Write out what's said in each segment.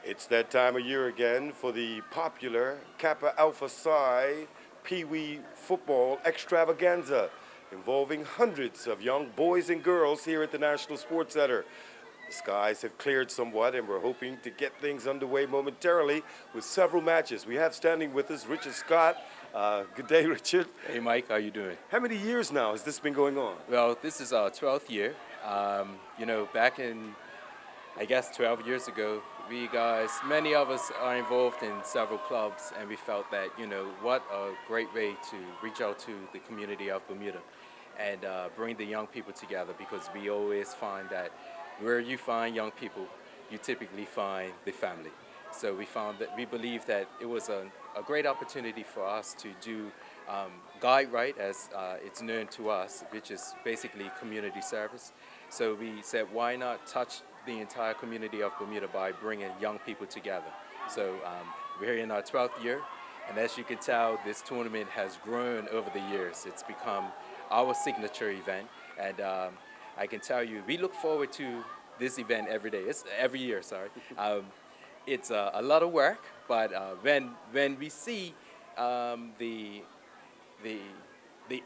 It's that time of year again for the popular Kappa Alpha Psi Pee Wee football extravaganza involving hundreds of young boys and girls here at the National Sports Center. The skies have cleared somewhat, and we're hoping to get things underway momentarily with several matches. We have standing with us Richard Scott. Good day, Richard. Hey, Mike, how you doing? How many years now has this been going on? Well, this is our 12th year. Back in, I guess, 12 years ago, many of us are involved in several clubs, and we felt that, what a great way to reach out to the community of Bermuda and bring the young people together, because we always find that where you find young people, you typically find the family. So we believe that it was a great opportunity for us to do Guide Right, as it's known to us, which is basically community service. So we said, why not touch the entire community of Bermuda by bringing young people together? So we're in our 12th year, and as you can tell, this tournament has grown over the years. It's become our signature event, and I can tell you, we look forward to this event every day. It's every year, sorry. It's a lot of work, but when we see the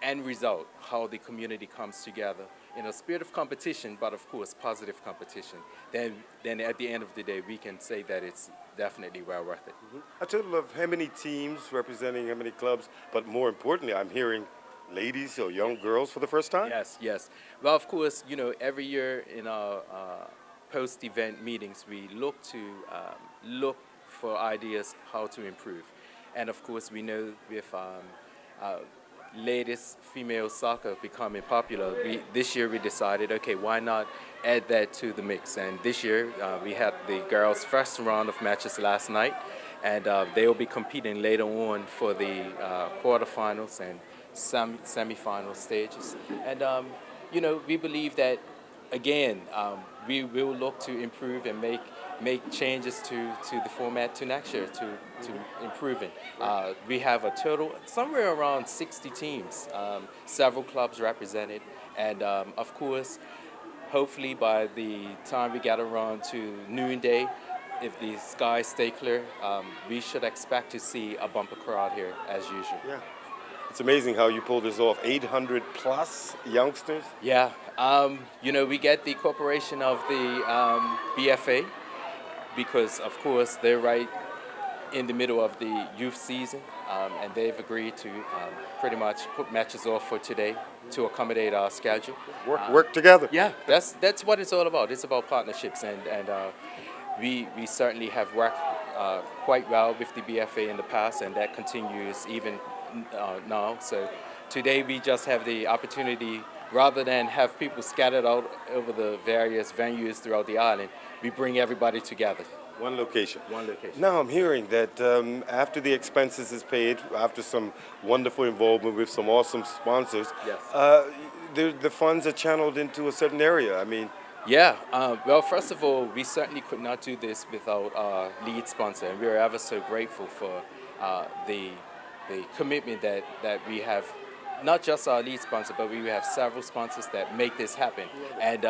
end result, how the community comes together in a spirit of competition, but of course positive competition, then at the end of the day we can say that it's definitely well worth it. A total of how many teams representing how many clubs, but more importantly, I'm hearing ladies or young girls for the first time? Yes. Well, of course, every year in our post-event meetings, we look for ideas how to improve. And of course, we know with ladies female soccer becoming popular, this year we decided, okay, why not add that to the mix? And this year we had the girls' first round of matches last night, and they will be competing later on for the quarterfinals and semi-final stages. And we believe that again we will look to improve and make changes to the format to next year to improve it. We have a total somewhere around 60 teams, several clubs represented, and of course, hopefully by the time we get around to noonday, if the skies stay clear, we should expect to see a bumper crowd here as usual. Yeah. It's amazing how you pull this off. 800 plus youngsters? Yeah. We get the cooperation of the BFA because, of course, they're right in the middle of the youth season, and they've agreed to pretty much put matches off for today to accommodate our schedule. Work together. Yeah, that's what it's all about. It's about partnerships, and we certainly have worked quite well with the BFA in the past, and that continues even now. So today we just have the opportunity, rather than have people scattered out over the various venues throughout the island, we bring everybody together. One location. One location. Now I'm hearing that after the expenses is paid, after some wonderful involvement with some awesome sponsors, Yes. The funds are channeled into a certain area. I mean, Yeah, well, first of all, we certainly could not do this without our lead sponsor, and we're ever so grateful for the commitment that we have, not just our lead sponsor, but we have several sponsors that make this happen. And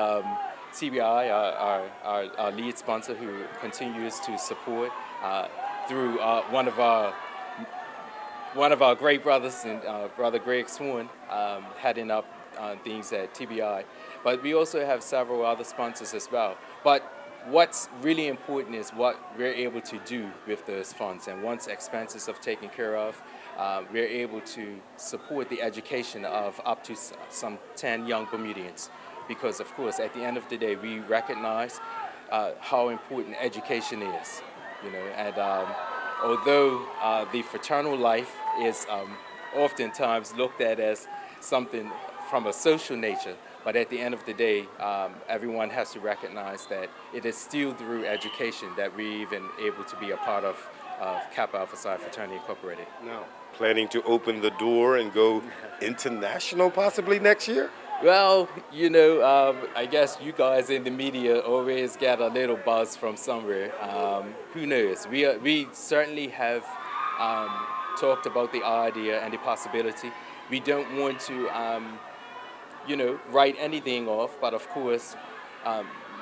TBI, our lead sponsor, who continues to support through one of our great brothers, and Brother Greg Swan, heading up things at TBI. But we also have several other sponsors as well. But what's really important is what we're able to do with those funds. And once expenses are taken care of, we're able to support the education of up to some 10 young Bermudians. Because, of course, at the end of the day, we recognize how important education is. And although the fraternal life is oftentimes looked at as something from a social nature, but at the end of the day, everyone has to recognize that it is still through education that we're even able to be a part of Kappa Alpha Psi Fraternity Incorporated. now planning to open the door and go international possibly next year? Well, I guess you guys in the media always get a little buzz from somewhere. Who knows? We certainly have talked about the idea and the possibility. We don't want to write anything off, but of course,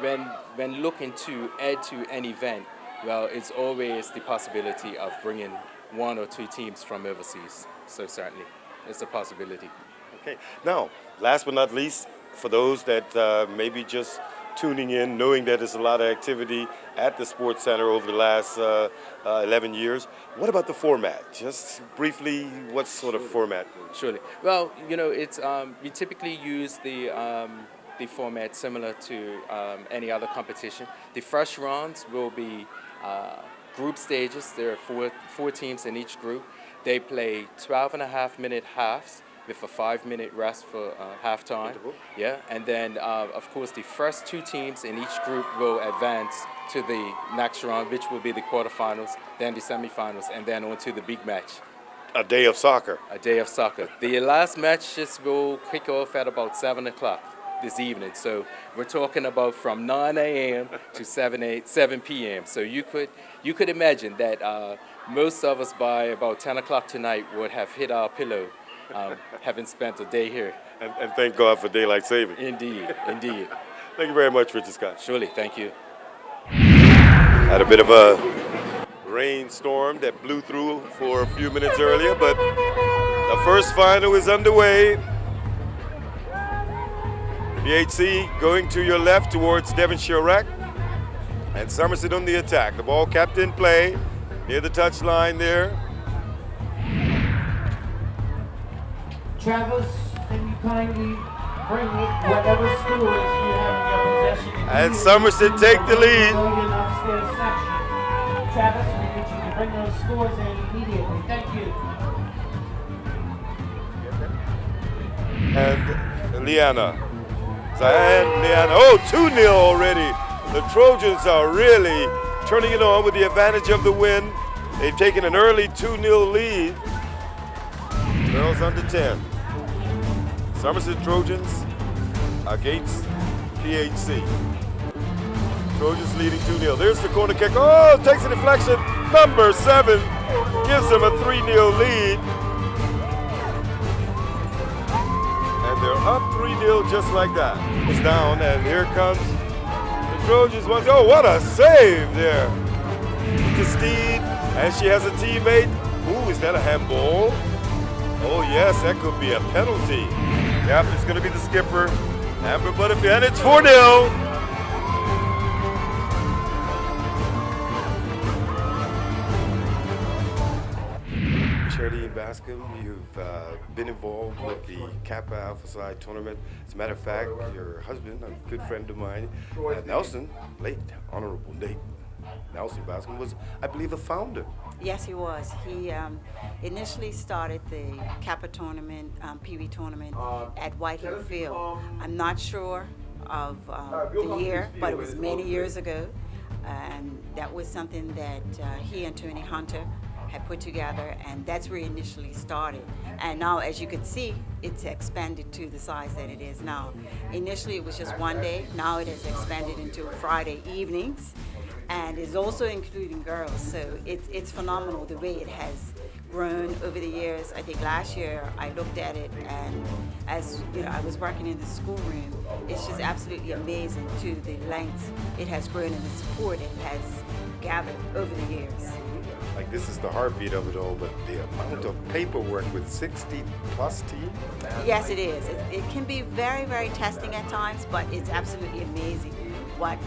when looking to add to an event, Well, it's always the possibility of bringing one or two teams from overseas. So certainly, it's a possibility. Okay. Now, last but not least, for those that may be just tuning in, knowing that there's a lot of activity at the Sports Center over the last 11 years, what about the format? Just briefly, what sort of format? Surely. Well, it's we typically use the format similar to any other competition. The first rounds will be group stages. There are four teams in each group. They play 12.5-minute halves with a 5-minute rest for halftime. Interval. Yeah, and then of course the first two teams in each group will advance to the next round, which will be the quarterfinals, then the semifinals, and then on to the big match. A day of soccer. A day of soccer. The last matches will kick off at about 7 o'clock this evening. So we're talking about from 9 a.m. to 7 p.m. So you could imagine that most of us by about 10 o'clock tonight would have hit our pillow, having spent a day here. And thank God for daylight saving. Indeed, indeed. Thank you very much, Richard Scott. Surely, thank you. Had a bit of a rainstorm that blew through for a few minutes earlier, but the first final is underway. BHC going to your left towards Devonshire Rec, and Somerset on the attack. The ball kept in play near the touchline there. Travis, can you kindly bring whatever scores you have in your possession? And Somerset take the lead. Upstairs section. Travis, we need you to bring those scores in immediately. Thank you. And Liana. Oh, 2-0 already. The Trojans are really turning it on with the advantage of the win. They've taken an early 2-0 lead. Girls under 10. Somerset Trojans against PHC. Trojans leading 2-0. There's the corner kick. Oh, takes a deflection. Number 7 gives them a 3-0 lead. And they're up 3-0 just like that. It's down, and here comes the Trojans. Oh, what a save there. To Steed, and she has a teammate. Ooh, is that a handball? Oh, yes, that could be a penalty. Yep, it's going to be the skipper, Amber Butterfield, and it's 4-0. Charlene Bascom, you've been involved with the Kappa Alpha Psi tournament. As a matter of fact, your husband, a good friend of mine, Nelson, late Honorable Nate Nelson Bascom, was, I believe, a founder. Yes, he was. He initially started the Kappa tournament, Pee Wee tournament at Whitehill Field. I'm not sure of the year, but it was many years ago. And that was something that he and Tony Hunter had put together, and that's where it initially started. And now, as you can see, it's expanded to the size that it is now. Initially, it was just one day. Now it has expanded into Friday evenings, and is also including girls. So it's phenomenal the way it has grown over the years. I think last year I looked at it, and as you know, I was working in the schoolroom, it's just absolutely amazing to the length it has grown and the support it has gathered over the years. Like, this is the heartbeat of it all, but the amount of paperwork with 60 plus teams. Yes, it is. It can be very, very testing at times, but it's absolutely amazing what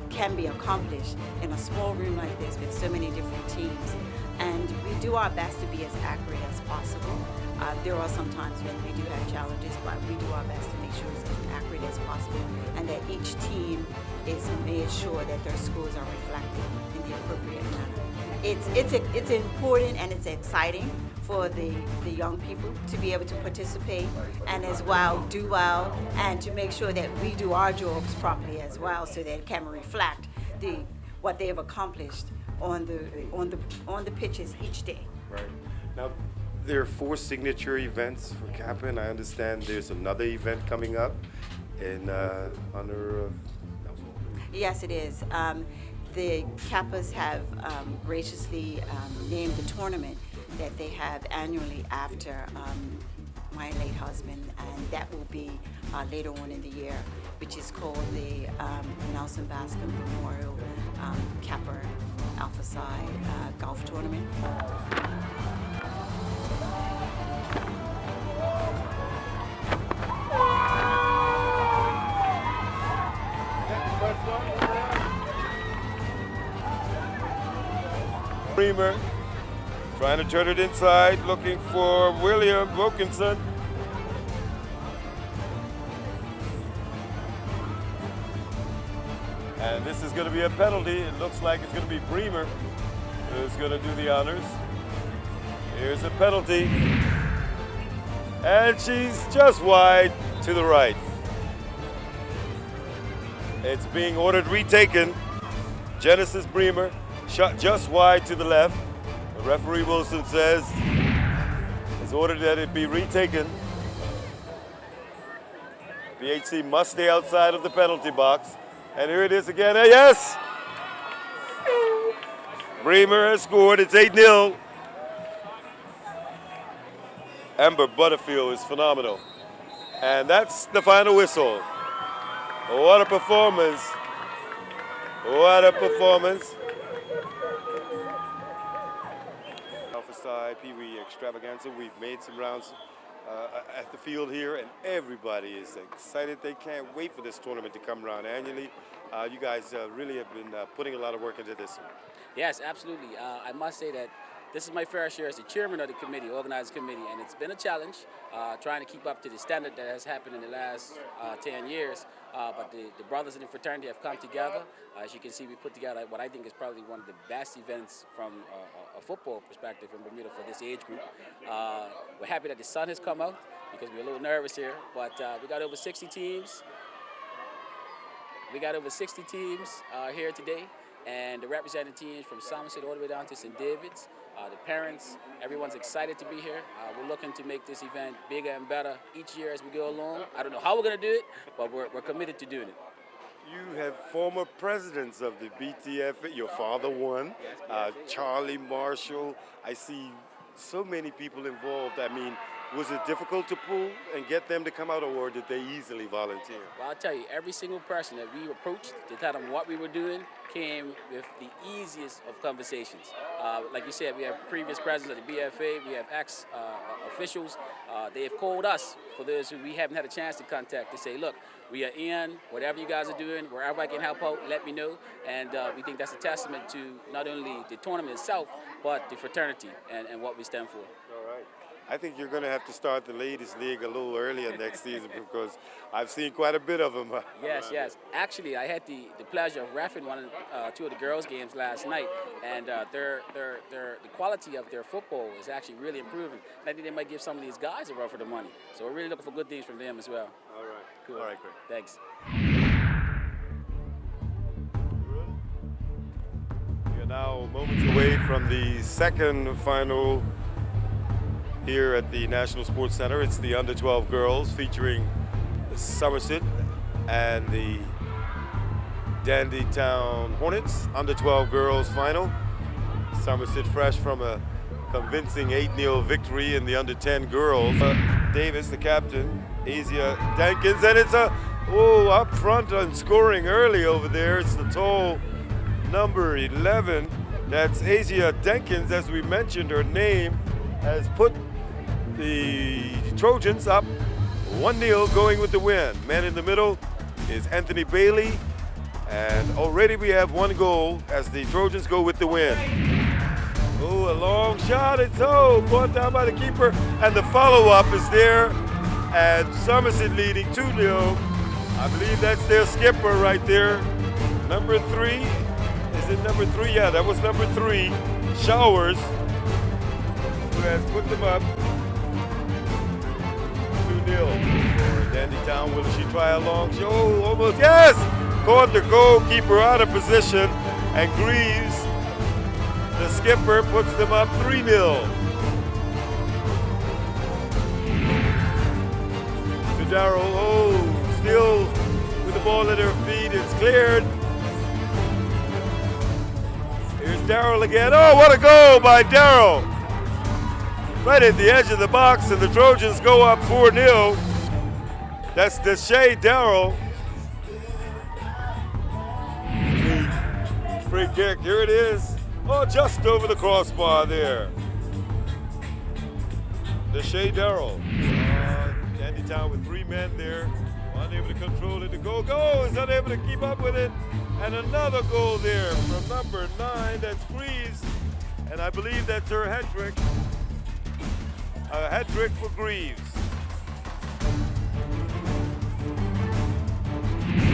can be accomplished in a small room like this with so many different teams. And we do our best to be as accurate as possible. There are some times when we do have challenges, but we do our best to make sure it's as accurate as possible, and that each team is made sure that their scores are reflected in the appropriate manner. It's important and it's exciting for the young people to be able to participate and as well do well, and to make sure that we do our jobs properly as well, so that it can reflect what they have accomplished on the pitches each day. Right. Now, there are 4 signature events for Kappa, and I understand there's another event coming up in honor of Nelson. Yes, it is. The Kappas have graciously named the tournament that they have annually after my late husband, and that will be later on in the year, which is called the Nelson Bascom Memorial Kappa Alpha Side golf tournament. Bremer trying to turn it inside, looking for William Wilkinson. And this is going to be a penalty. It looks like it's going to be Bremer who's going to do the honors. Here's a penalty. And she's just wide to the right. It's being ordered retaken. Genesis Bremer shot just wide to the left. The referee Wilson says it's ordered that it be retaken. BHC must stay outside of the penalty box. And here it is again. Yes! Bremer has scored. It's 8-0. Amber Butterfield is phenomenal. And that's the final whistle. What a performance. What a performance. Alpha Psi Pee Wee Extravaganza. We've made some rounds at the field here, and everybody is excited. They can't wait for this tournament to come around annually. You guys really have been putting a lot of work into this. Yes, absolutely. I must say that this is my first year as the chairman of the committee, organizing committee, and it's been a challenge trying to keep up to the standard that has happened in the last 10 years. But the brothers in the fraternity have come together. As you can see, we put together what I think is probably one of the best events from a football perspective in Bermuda for this age group. We're happy that the sun has come out because we're a little nervous here, but we got over 60 teams. We got over 60 teams here today, and the representing teams from Somerset all the way down to St. David's. The parents, everyone's excited to be here. We're looking to make this event bigger and better each year as we go along. I don't know how we're going to do it, but we're committed to doing it. You have former presidents of the BTF. Your father won, Charlie Marshall. I see so many people involved. I mean, was it difficult to pull and get them to come out, or did they easily volunteer? Well, I'll tell you, every single person that we approached to tell them what we were doing came with the easiest of conversations. Like you said, we have previous presidents of the BFA, we have ex-officials. They have called us, for those who we haven't had a chance to contact, to say, look, we are in, whatever you guys are doing, wherever I can help out, let me know. And we think that's a testament to not only the tournament itself, but the fraternity and what we stand for. All right. I think you're going to have to start the ladies' league a little earlier next season because I've seen quite a bit of them. Yes, yes. Actually, I had the pleasure of reffing two of the girls' games last night, and the quality of their football is actually really improving. I think they might give some of these guys a run for the money. So we're really looking for good things from them as well. All right. Cool. All right, great. Thanks. We are now moments away from the second final here at the National Sports Center. It's the under-12 girls featuring Somerset and the Dandytown Hornets. Under-12 girls final. Somerset fresh from a convincing 8-0 victory in the under-10 girls. Davis, the captain, Asia Dankins, and it's up front on scoring early over there. It's the tall number 11. That's Asia Dankins, as we mentioned, her name has put the Trojans up 1-0, going with the win. Man in the middle is Anthony Bailey, and already we have one goal as the Trojans go with the win. Oh, a long shot, it's brought down by the keeper, and the follow-up is there, and Somerset leading 2-0. I believe that's their skipper right there. Number 3, is it number 3? Yeah, that was number 3, Showers, who has put them up 2-0. Dandytown, will she try a long shot? Oh, almost, yes! Caught the goalkeeper out of position, and Greaves, the skipper, puts them up 3-0. To Darrell, still with the ball at her feet, it's cleared. Here's Darrell again. Oh, what a goal by Darrell! Right at the edge of the box, and the Trojans go up 4-0. That's Deshae Darrell. Free kick, here it is. Oh, just over the crossbar there. Deshae Darrell. Andy Town with 3 men there. Unable to control it. The goal goes. Unable to keep up with it. And another goal there from number 9. That's Greaves. And I believe that's her hat trick. A hat trick for Greaves.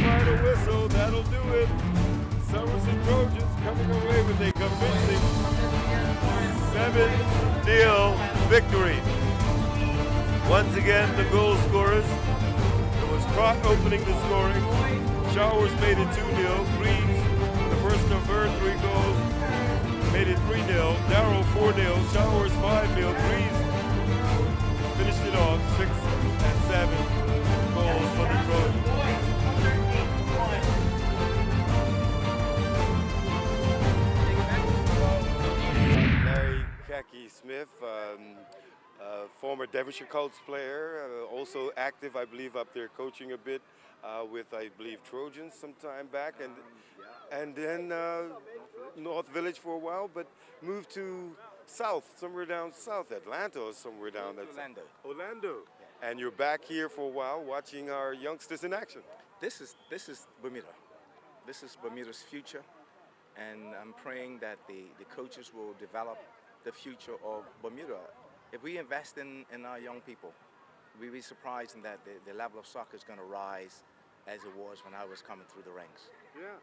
Final whistle. That'll do it. Somerset Trojans coming away with a convincing 7-0 victory. Once again, the goal scorers. It was Trot opening the scoring. Showers made it 2-0. Greaves, the first of her 3 goals, made it 3-0. Darrell 4-0. Showers 5-0. Greaves finished it off 6 and 7 goals for the Trojans. Kaki Smith, former Devonshire Colts player, also active, I believe, up there coaching a bit with, I believe, Trojans some time back, and then North Village for a while, but moved to South, somewhere down south, Atlanta or somewhere down that Orlando. Orlando. And you're back here for a while watching our youngsters in action. This is Bermuda. This is Bermuda's future, and I'm praying that the coaches will develop the future of Bermuda. If we invest in our young people, we'll be surprised in that the level of soccer is going to rise as it was when I was coming through the ranks. Yeah.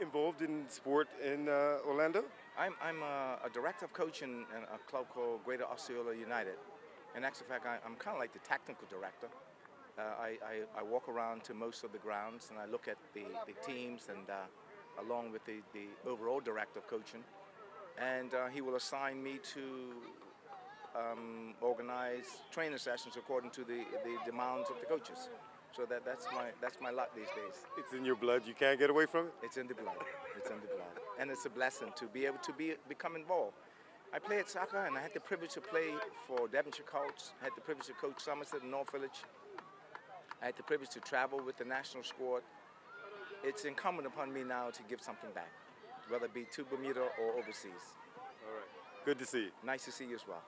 Involved in sport in Orlando? I'm a director of coaching in a club called Greater Osceola United. In actual fact, I'm kind of like the technical director. I walk around to most of the grounds and I look at the teams and along with the overall director of coaching. And he will assign me to organize training sessions according to the demands of the coaches. So that's my lot these days. It's in your blood. You can't get away from it? It's in the blood. It's in the blood. And it's a blessing to be able to become involved. I played soccer and I had the privilege to play for Devonshire Colts. I had the privilege to coach Somerset and North Village. I had the privilege to travel with the national squad. It's incumbent upon me now to give something back, whether it be to Bermuda or overseas. All right. Good to see you. Nice to see you as well.